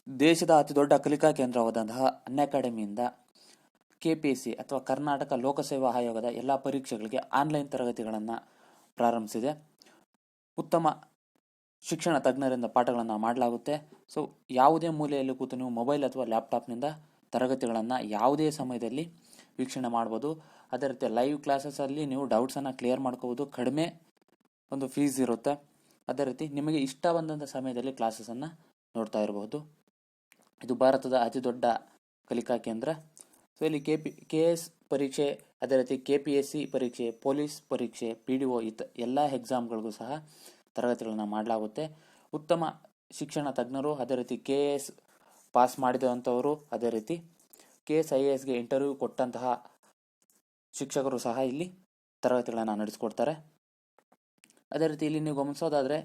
ದೇಶದ ಅತಿದೊಡ್ಡ ಕಲಿಕಾ ಕೇಂದ್ರವಾದಂತಹ ಅನ್ಅಕಾಡೆಮಿಯಿಂದ KPSC ಅಥವಾ ಕರ್ನಾಟಕ ಲೋಕಸೇವಾ ಆಯೋಗದ ಎಲ್ಲ ಪರೀಕ್ಷೆಗಳಿಗೆ ಆನ್ಲೈನ್ ತರಗತಿಗಳನ್ನು ಪ್ರಾರಂಭಿಸಿದೆ. ಉತ್ತಮ ಶಿಕ್ಷಣ ತಜ್ಞರಿಂದ ಪಾಠಗಳನ್ನು ಮಾಡಲಾಗುತ್ತೆ. ಸೊ ಯಾವುದೇ ಮೂಲೆಯಲ್ಲಿ ಕೂತು ನೀವು ಮೊಬೈಲ್ ಅಥವಾ ಲ್ಯಾಪ್ಟಾಪ್ನಿಂದ ತರಗತಿಗಳನ್ನು ಯಾವುದೇ ಸಮಯದಲ್ಲಿ ವೀಕ್ಷಣೆ ಮಾಡ್ಬೋದು. ಅದೇ ರೀತಿ ಲೈವ್ ಕ್ಲಾಸಸ್ಸಲ್ಲಿ ನೀವು ಡೌಟ್ಸನ್ನು ಕ್ಲಿಯರ್ ಮಾಡ್ಕೋಬೋದು. ಕಡಿಮೆ ಒಂದು ಫೀಸ್ ಇರುತ್ತೆ. ಅದೇ ರೀತಿ ನಿಮಗೆ ಇಷ್ಟ ಬಂದಂಥ ಸಮಯದಲ್ಲಿ ಕ್ಲಾಸಸನ್ನು ನೋಡ್ತಾ ಇರಬಹುದು. ಇದು ಭಾರತದ ಅತಿ ದೊಡ್ಡ ಕಲಿಕಾ ಕೇಂದ್ರ. ಸೊ ಇಲ್ಲಿ KS ಪರೀಕ್ಷೆ, ಅದೇ ರೀತಿ KPSC ಪರೀಕ್ಷೆ, ಪೊಲೀಸ್ ಪರೀಕ್ಷೆ, PDO ಎಲ್ಲ ಎಕ್ಸಾಮ್ಗಳಿಗೂ ಸಹ ತರಗತಿಗಳನ್ನು ಮಾಡಲಾಗುತ್ತೆ. ಉತ್ತಮ ಶಿಕ್ಷಣ ತಜ್ಞರು, ಅದೇ ರೀತಿ KS ಪಾಸ್ ಮಾಡಿದಂಥವರು, ಅದೇ ರೀತಿ KS IASಗೆ ಇಂಟರ್ವ್ಯೂ ಕೊಟ್ಟಂತಹ ಶಿಕ್ಷಕರು ಸಹ ಇಲ್ಲಿ ತರಗತಿಗಳನ್ನು ನಡೆಸಿಕೊಡ್ತಾರೆ. ಅದೇ ರೀತಿ ಇಲ್ಲಿ ನೀವು ಗಮನಿಸೋದಾದರೆ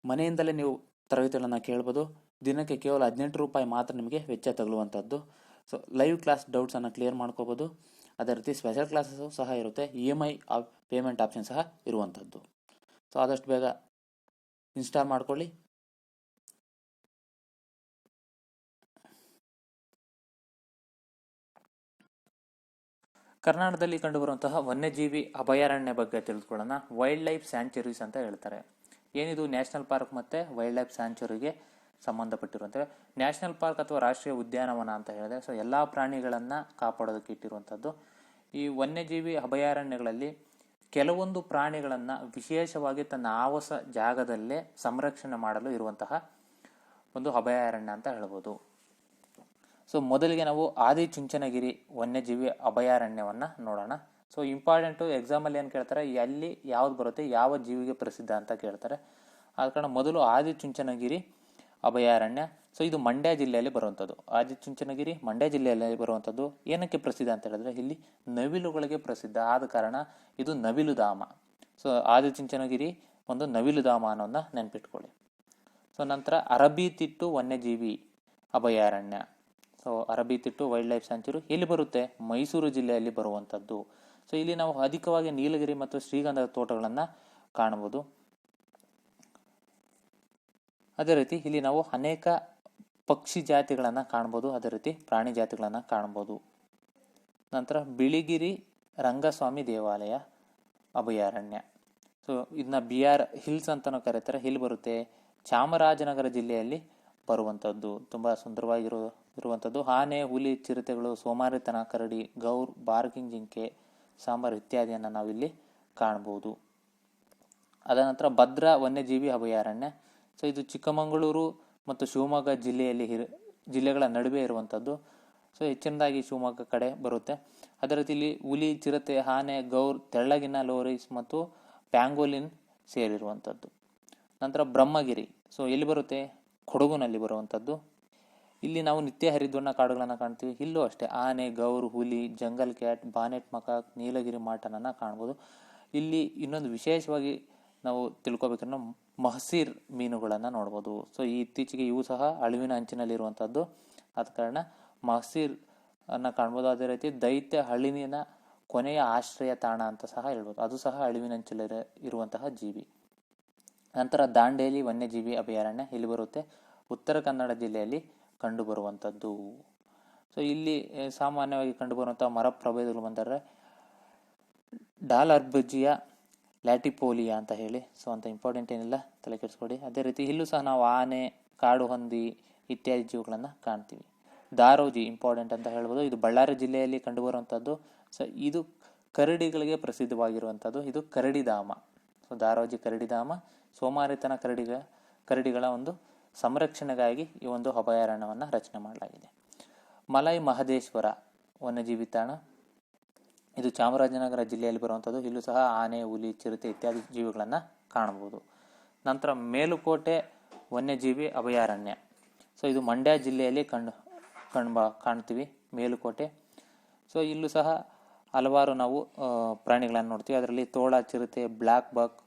ಮನೆಯಿಂದಲೇ ನೀವು ತರಗತಿಗಳನ್ನು ಕೇಳ್ಬೋದು. ದಿನಕ್ಕೆ ಕೇವಲ 18 ರೂಪಾಯಿ ಮಾತ್ರ ನಿಮಗೆ ವೆಚ್ಚ ತಗಲುವಂಥದ್ದು. ಸೊ ಲೈವ್ ಕ್ಲಾಸ್ ಡೌಟ್ಸನ್ನು ಕ್ಲಿಯರ್ ಮಾಡ್ಕೋಬೋದು. ಅದೇ ರೀತಿ ಸ್ಪೆಷಲ್ ಕ್ಲಾಸಸ್ಸು ಸಹ ಇರುತ್ತೆ. EMI ಪೇಮೆಂಟ್ ಆಪ್ಷನ್ ಸಹ ಇರುವಂಥದ್ದು. ಸೊ ಆದಷ್ಟು ಬೇಗ ಇನ್ಸ್ಟಾಲ್ ಮಾಡ್ಕೊಳ್ಳಿ. ಕರ್ನಾಟಕದಲ್ಲಿ ಕಂಡುಬರುವಂತಹ ವನ್ಯಜೀವಿ ಅಭಯಾರಣ್ಯ ಬಗ್ಗೆ ತಿಳಿದುಕೊಳ್ಳೋಣ. ವೈಲ್ಡ್ ಲೈಫ್ ಸ್ಯಾಂಚುರೀಸ್ ಅಂತ ಹೇಳ್ತಾರೆ. ಏನಿದು ನ್ಯಾಷನಲ್ ಪಾರ್ಕ್ ಮತ್ತು ವೈಲ್ಡ್ ಲೈಫ್ ಸ್ಯಾಂಚುರಿಗೆ ಸಂಬಂಧಪಟ್ಟಿರುವಂಥದ್ದು. ನ್ಯಾಷನಲ್ ಪಾರ್ಕ್ ಅಥವಾ ರಾಷ್ಟ್ರೀಯ ಉದ್ಯಾನವನ ಅಂತ ಹೇಳಿದೆ. ಸೊ ಎಲ್ಲ ಪ್ರಾಣಿಗಳನ್ನು ಕಾಪಾಡೋದಕ್ಕೆ ಇಟ್ಟಿರುವಂಥದ್ದು. ಈ ವನ್ಯಜೀವಿ ಅಭಯಾರಣ್ಯಗಳಲ್ಲಿ ಕೆಲವೊಂದು ಪ್ರಾಣಿಗಳನ್ನು ವಿಶೇಷವಾಗಿ ತನ್ನ ಆವಾಸ ಜಾಗದಲ್ಲೇ ಸಂರಕ್ಷಣೆ ಮಾಡಲು ಇರುವಂತಹ ಒಂದು ಅಭಯಾರಣ್ಯ ಅಂತ ಹೇಳ್ಬೋದು. ಸೊ ಮೊದಲಿಗೆ ನಾವು ಆದಿಚುಂಚನಗಿರಿ ವನ್ಯಜೀವಿ ಅಭಯಾರಣ್ಯವನ್ನು ನೋಡೋಣ. ಸೊ ಇಂಪಾರ್ಟೆಂಟು ಎಕ್ಸಾಮಲ್ಲಿ ಏನು ಕೇಳ್ತಾರೆ, ಎಲ್ಲಿ ಯಾವ್ದು ಬರುತ್ತೆ, ಯಾವ ಜೀವಿಗೆ ಪ್ರಸಿದ್ಧ ಅಂತ ಕೇಳ್ತಾರೆ. ಆದ ಕಾರಣ ಮೊದಲು ಆದಿಚುಂಚನಗಿರಿ ಅಭಯಾರಣ್ಯ. ಸೊ ಇದು ಮಂಡ್ಯ ಜಿಲ್ಲೆಯಲ್ಲಿ ಬರುವಂಥದ್ದು. ಆದಿಚುಂಚನಗಿರಿ ಮಂಡ್ಯ ಜಿಲ್ಲೆಯಲ್ಲಿ ಬರುವಂಥದ್ದು. ಏನಕ್ಕೆ ಪ್ರಸಿದ್ಧ ಅಂತ ಹೇಳಿದ್ರೆ ಇಲ್ಲಿ ನವಿಲುಗಳಿಗೆ ಪ್ರಸಿದ್ಧ ಆದ ಕಾರಣ ಇದು ನವಿಲುಧಾಮ. ಸೊ ಆದಿಚುಂಚನಗಿರಿ ಒಂದು ನವಿಲುಧಾಮ ಅನ್ನೋದನ್ನ ನೆನ್ಪಿಟ್ಕೊಳ್ಳಿ. ಸೊ ನಂತರ ಅರಬಿತಿಟ್ಟು ವನ್ಯಜೀವಿ ಅಭಯಾರಣ್ಯ. So Arabithittu wild life sanctuary ಎಲ್ಲಿ ಬರುತ್ತೆ, ಮೈಸೂರು ಜಿಲ್ಲೆಯಲ್ಲಿ ಬರುವಂಥದ್ದು. ಸೊ ಇಲ್ಲಿ ನಾವು ಅಧಿಕವಾಗಿ ನೀಲಗಿರಿ ಮತ್ತು ಶ್ರೀಗಂಧದ ತೋಟಗಳನ್ನು ಕಾಣಬಹುದು. ಅದೇ ರೀತಿ ಇಲ್ಲಿ ನಾವು ಅನೇಕ ಪಕ್ಷಿ ಜಾತಿಗಳನ್ನು ಕಾಣ್ಬೋದು, ಅದೇ ರೀತಿ ಪ್ರಾಣಿ ಜಾತಿಗಳನ್ನು ಕಾಣ್ಬೋದು. ನಂತರ ಬಿಳಿಗಿರಿ ರಂಗಸ್ವಾಮಿ ದೇವಾಲಯ ಅಭಯಾರಣ್ಯ. ಸೊ ಇದನ್ನ BR ಹಿಲ್ಸ್ ಅಂತಲೂ ಕರೀತಾರೆ. ಇಲ್ಲಿ ಬರುತ್ತೆ ಚಾಮರಾಜನಗರ ಜಿಲ್ಲೆಯಲ್ಲಿ ಬರುವಂಥದ್ದು. ತುಂಬ ಸುಂದರವಾಗಿರುವಂಥದ್ದು. ಆನೆ, ಹುಲಿ, ಚಿರತೆಗಳು, ಸೋಮಾರಿತನ, ಕರಡಿ, ಗೌರ್, ಬಾರ್ಕಿಂಗ್ ಜಿಂಕೆ, ಸಾಂಬಾರ್ ಇತ್ಯಾದಿಯನ್ನು ನಾವಿಲ್ಲಿ ಕಾಣ್ಬೋದು. ಅದ ನಂತರ ಭದ್ರಾ ವನ್ಯಜೀವಿ ಅಭಯಾರಣ್ಯ. ಸೊ ಇದು ಚಿಕ್ಕಮಗಳೂರು ಮತ್ತು ಶಿವಮೊಗ್ಗ ಜಿಲ್ಲೆಗಳ ನಡುವೆ ಇರುವಂಥದ್ದು. ಸೊ ಹೆಚ್ಚಿನದಾಗಿ ಶಿವಮೊಗ್ಗ ಕಡೆ ಬರುತ್ತೆ. ಅದೇ ರೀತಿ ಇಲ್ಲಿ ಹುಲಿ, ಚಿರತೆ, ಆನೆ, ಗೌರ್, ತೆಳ್ಳಗಿನ ಲೋರಿಸ್ ಮತ್ತು ಪ್ಯಾಂಗೋಲಿನ್ ಸೇರಿರುವಂಥದ್ದು. ನಂತರ ಬ್ರಹ್ಮಗಿರಿ. ಸೊ ಎಲ್ಲಿ ಬರುತ್ತೆ, ಕೊಡಗುನಲ್ಲಿ ಬರುವಂಥದ್ದು. ಇಲ್ಲಿ ನಾವು ನಿತ್ಯ ಹರಿದ್ವರ್ಣ ಕಾಡುಗಳನ್ನು ಕಾಣ್ತೀವಿ. ಇಲ್ಲೂ ಅಷ್ಟೇ ಆನೆ, ಗೌರ್, ಹುಲಿ, ಜಂಗಲ್ ಕ್ಯಾಟ್, ಬಾನೆಟ್ ಮಕಾಕ್, ನೀಲಗಿರಿ ಮಾಟನನ್ನು ಕಾಣ್ಬೋದು. ಇಲ್ಲಿ ಇನ್ನೊಂದು ವಿಶೇಷವಾಗಿ ನಾವು ತಿಳ್ಕೊಬೇಕಂದ್ರೆ ಮಹಸೀರ್ ಮೀನುಗಳನ್ನು ನೋಡ್ಬೋದು. ಸೊ ಇತ್ತೀಚೆಗೆ ಇವು ಸಹ ಅಳಿವಿನ ಅಂಚಿನಲ್ಲಿರುವಂಥದ್ದು. ಆದ ಕಾರಣ ಮಹಸೀರ್ ಅನ್ನು ಕಾಣ್ಬೋದು. ಅದೇ ರೀತಿ ದೈತ್ಯ ಅಳಿವಿನ ಕೊನೆಯ ಆಶ್ರಯ ತಾಣ ಅಂತ ಸಹ ಹೇಳ್ಬೋದು. ಅದು ಸಹ ಅಳಿವಿನಂಚಲ್ಲಿ ಇರುವಂತಹ ಜೀವಿ. ನಂತರ ದಾಂಡೇಲಿ ವನ್ಯಜೀವಿ ಅಭಯಾರಣ್ಯ ಇಲ್ಲಿ ಬರುತ್ತೆ, ಉತ್ತರ ಕನ್ನಡ ಜಿಲ್ಲೆಯಲ್ಲಿ ಕಂಡುಬರುವಂಥದ್ದು. ಸೊ ಇಲ್ಲಿ ಸಾಮಾನ್ಯವಾಗಿ ಕಂಡುಬರುವಂಥ ಮರ ಪ್ರಭೇದಗಳು ಬಂದರೆ ಡಾಲರ್ಬಜಿಯಾ, ಲ್ಯಾಟಿಪೋಲಿಯಾ ಅಂತ ಹೇಳಿ. ಸೊ ಅಂತ ಇಂಪಾರ್ಟೆಂಟ್ ಏನಿಲ್ಲ, ತಲೆ ಕೆಡಿಸ್ಕೊಡಿ. ಅದೇ ರೀತಿ ಇಲ್ಲೂ ಸಹ ನಾವು ಆನೆ, ಕಾಡು ಹಂದಿ ಇತ್ಯಾದಿ ಜೀವಿಗಳನ್ನು ಕಾಣ್ತೀವಿ. ದಾರೋಜಿ ಇಂಪಾರ್ಟೆಂಟ್ ಅಂತ ಹೇಳ್ಬೋದು. ಇದು ಬಳ್ಳಾರಿ ಜಿಲ್ಲೆಯಲ್ಲಿ ಕಂಡುಬರುವಂಥದ್ದು. ಸೊ ಇದು ಕರಡಿಗಳಿಗೆ ಪ್ರಸಿದ್ಧವಾಗಿರುವಂಥದ್ದು. ಇದು ಕರಡಿಧಾಮ. ಸೊ ದಾರೋಜಿ ಕರಡಿಧಾಮ. ಸೋಮಾರಿತನ ಕರಡಿಗಳ ಒಂದು ಸಂರಕ್ಷಣೆಗಾಗಿ ಈ ಒಂದು ಅಭಯಾರಣ್ಯವನ್ನು ರಚನೆ ಮಾಡಲಾಗಿದೆ. ಮಲೈ ಮಹದೇಶ್ವರ ವನ್ಯಜೀವಿ ತಾಣ. ಇದು ಚಾಮರಾಜನಗರ ಜಿಲ್ಲೆಯಲ್ಲಿ ಬರುವಂಥದ್ದು. ಇಲ್ಲೂ ಸಹ ಆನೆ, ಹುಲಿ, ಚಿರತೆ ಇತ್ಯಾದಿ ಜೀವಿಗಳನ್ನು ಕಾಣಬಹುದು. ನಂತರ ಮೇಲುಕೋಟೆ ವನ್ಯಜೀವಿ ಅಭಯಾರಣ್ಯ. ಸೊ ಇದು ಮಂಡ್ಯ ಜಿಲ್ಲೆಯಲ್ಲಿ ಕಾಣ್ತೀವಿ ಮೇಲುಕೋಟೆ. ಸೊ ಇಲ್ಲೂ ಸಹ ಹಲವಾರು ನಾವು ಪ್ರಾಣಿಗಳನ್ನು ನೋಡ್ತೀವಿ. ಅದರಲ್ಲಿ ತೋಳ, ಚಿರತೆ, ಬ್ಲ್ಯಾಕ್ ಬಕ್,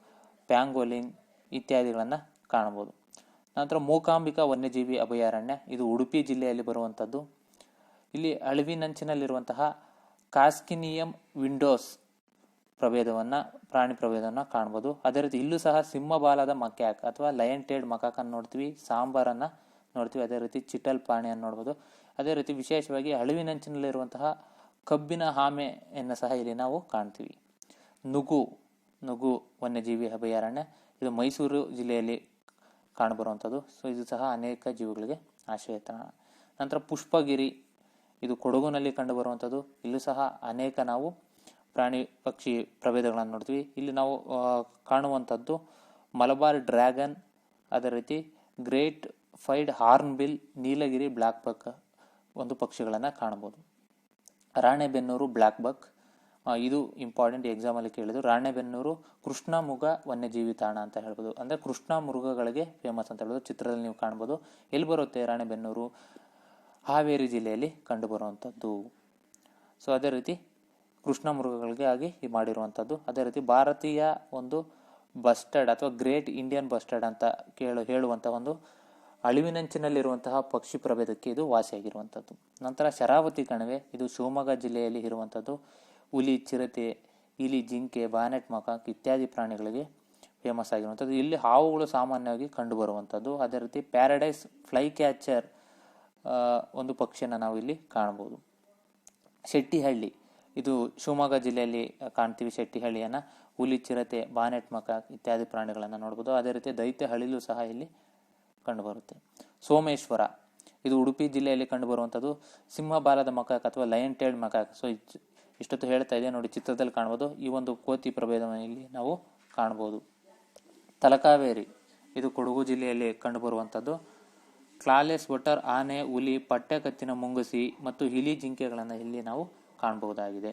ಪ್ಯಾಂಗೋಲಿನ್ ಇತ್ಯಾದಿಗಳನ್ನು ಕಾಣಬಹುದು. ನಂತರ ಮೂಕಾಂಬಿಕಾ ವನ್ಯಜೀವಿ ಅಭಯಾರಣ್ಯ. ಇದು ಉಡುಪಿ ಜಿಲ್ಲೆಯಲ್ಲಿ ಬರುವಂಥದ್ದು. ಇಲ್ಲಿ ಅಳಿವಿನಂಚಿನಲ್ಲಿರುವಂತಹ ಕಾಸ್ಕಿನಿಯಂ ವಿಂಡೋಸ್ ಪ್ರಾಣಿ ಪ್ರಭೇದವನ್ನು ಕಾಣ್ಬೋದು. ಅದೇ ರೀತಿ ಇಲ್ಲೂ ಸಹ ಸಿಂಹಬಾಲದ ಮಕ್ಯಾಕ್ ಅಥವಾ ಲಯನ್ ಟೇಡ್ ಮಕಾಕ್ ಅನ್ನು ನೋಡ್ತೀವಿ. ಸಾಂಬಾರನ್ನು ನೋಡ್ತೀವಿ. ಅದೇ ರೀತಿ ಚಿಟಲ್ ಪ್ರಾಣಿಯನ್ನು ನೋಡ್ಬೋದು. ಅದೇ ರೀತಿ ವಿಶೇಷವಾಗಿ ಅಳಿವಿನಂಚಿನಲ್ಲಿರುವಂತಹ ಕಬ್ಬಿನ ಆಮೆಯನ್ನು ಸಹ ಇಲ್ಲಿ ನಾವು ಕಾಣ್ತೀವಿ. ನುಗು ವನ್ಯಜೀವಿ ಅಭಯಾರಣ್ಯ, ಇದು ಮೈಸೂರು ಜಿಲ್ಲೆಯಲ್ಲಿ ಕಾಣಬರುವಂಥದ್ದು. ಸೊ ಇದು ಸಹ ಅನೇಕ ಜೀವಿಗಳಿಗೆ ಆಶ್ರಯ ತಾಣ. ನಂತರ ಪುಷ್ಪಗಿರಿ, ಇದು ಕೊಡಗುನಲ್ಲಿ ಕಂಡುಬರುವಂಥದ್ದು. ಇಲ್ಲೂ ಸಹ ಅನೇಕ ನಾವು ಪ್ರಾಣಿ ಪಕ್ಷಿ ಪ್ರಭೇದಗಳನ್ನು ನೋಡ್ತೀವಿ. ಇಲ್ಲಿ ನಾವು ಕಾಣುವಂಥದ್ದು ಮಲಬಾರ್ ಡ್ರ್ಯಾಗನ್, ಅದೇ ರೀತಿ ಗ್ರೇಟ್ ಫೈಡ್ ಹಾರ್ನ್ಬಿಲ್, ನೀಲಗಿರಿ ಬ್ಲ್ಯಾಕ್ ಬಕ್ ಒಂದು ಪಕ್ಷಿಗಳನ್ನು ಕಾಣ್ಬೋದು. ರಾಣೆಬೆನ್ನೂರು ಬ್ಲ್ಯಾಕ್ ಬಕ್, ಇದು ಇಂಪಾರ್ಟೆಂಟ್ ಎಕ್ಸಾಮಲ್ಲಿ ಕೇಳಿದ್ರು. ರಾಣೆಬೆನ್ನೂರು ಕೃಷ್ಣಮೃಗ ವನ್ಯಜೀವಿ ತಾಣ ಅಂತ ಹೇಳ್ಬೋದು. ಅಂದರೆ ಕೃಷ್ಣ ಮೃಗಗಳಿಗೆ ಫೇಮಸ್ ಅಂತ ಹೇಳ್ಬೋದು. ಚಿತ್ರದಲ್ಲಿ ನೀವು ಕಾಣ್ಬೋದು. ಎಲ್ಲಿ ಬರುತ್ತೆ ರಾಣೆಬೆನ್ನೂರು? ಹಾವೇರಿ ಜಿಲ್ಲೆಯಲ್ಲಿ ಕಂಡುಬರುವಂಥದ್ದು. ಸೊ ಅದೇ ರೀತಿ ಕೃಷ್ಣ ಮೃಗಗಳಿಗೆ ಆಗಿ ಮಾಡಿರುವಂಥದ್ದು. ಅದೇ ರೀತಿ ಭಾರತೀಯ ಒಂದು ಬಸ್ಟರ್ಡ್ ಅಥವಾ ಗ್ರೇಟ್ ಇಂಡಿಯನ್ ಬಸ್ಟರ್ಡ್ ಅಂತ ಹೇಳುವಂಥ ಒಂದು ಅಳಿವಿನಂಚಿನಲ್ಲಿರುವಂತಹ ಪಕ್ಷಿ ಪ್ರಭೇದಕ್ಕೆ ಇದು ವಾಸಿಯಾಗಿರುವಂಥದ್ದು. ನಂತರ ಶರಾವತಿ ಕಣಿವೆ, ಇದು ಶಿವಮೊಗ್ಗ ಜಿಲ್ಲೆಯಲ್ಲಿ ಇರುವಂಥದ್ದು. ಹುಲಿ, ಚಿರತೆ, ಇಲಿ, ಜಿಂಕೆ, ಬಾನೆಟ್ ಮಕಾಕ್ ಇತ್ಯಾದಿ ಪ್ರಾಣಿಗಳಿಗೆ ಫೇಮಸ್ ಆಗಿರುವಂಥದ್ದು. ಇಲ್ಲಿ ಹಾವುಗಳು ಸಾಮಾನ್ಯವಾಗಿ ಕಂಡುಬರುವಂಥದ್ದು. ಅದೇ ರೀತಿ ಪ್ಯಾರಡೈಸ್ ಫ್ಲೈ ಕ್ಯಾಚರ್ ಒಂದು ಪಕ್ಷಿಯನ್ನು ನಾವು ಇಲ್ಲಿ ಕಾಣ್ಬೋದು. ಶೆಟ್ಟಿಹಳ್ಳಿ, ಇದು ಶಿವಮೊಗ್ಗ ಜಿಲ್ಲೆಯಲ್ಲಿ ಕಾಣ್ತೀವಿ. ಶೆಟ್ಟಿಹಳ್ಳಿಯನ್ನು ಹುಲಿ, ಚಿರತೆ, ಬಾನೆಟ್ ಮಕಾಕ್ ಇತ್ಯಾದಿ ಪ್ರಾಣಿಗಳನ್ನು ನೋಡ್ಬೋದು. ಅದೇ ರೀತಿ ದೈತ್ಯ ಹಳಿಲು ಸಹ ಇಲ್ಲಿ ಕಂಡುಬರುತ್ತೆ. ಸೋಮೇಶ್ವರ, ಇದು ಉಡುಪಿ ಜಿಲ್ಲೆಯಲ್ಲಿ ಕಂಡುಬರುವಂಥದ್ದು. ಸಿಂಹಬಾಲದ ಮಕಾಕ್ ಅಥವಾ ಲಯನ್ ಟೇಲ್ಡ್ ಮಕಾಕ್. ಸೊ ಇಷ್ಟೊತ್ತು ಹೇಳ್ತಾ ಇದೆ ನೋಡಿ, ಚಿತ್ರದಲ್ಲಿ ಕಾಣ್ಬೋದು. ಈ ಒಂದು ಕೋತಿ ಪ್ರಭೇದವನ್ನು ಇಲ್ಲಿ ನಾವು ಕಾಣ್ಬೋದು. ತಲಕಾವೇರಿ, ಇದು ಕೊಡಗು ಜಿಲ್ಲೆಯಲ್ಲಿ ಕಂಡುಬರುವಂಥದ್ದು. ಕ್ಲಾಲೆಸ್ ಒಟರ್, ಆನೆ, ಹುಲಿ, ಪಟ್ಟೆ ಕತ್ತಿನ ಮುಂಗುಸಿ ಮತ್ತು ಇಲಿ, ಜಿಂಕೆಗಳನ್ನು ಇಲ್ಲಿ ನಾವು ಕಾಣಬಹುದಾಗಿದೆ.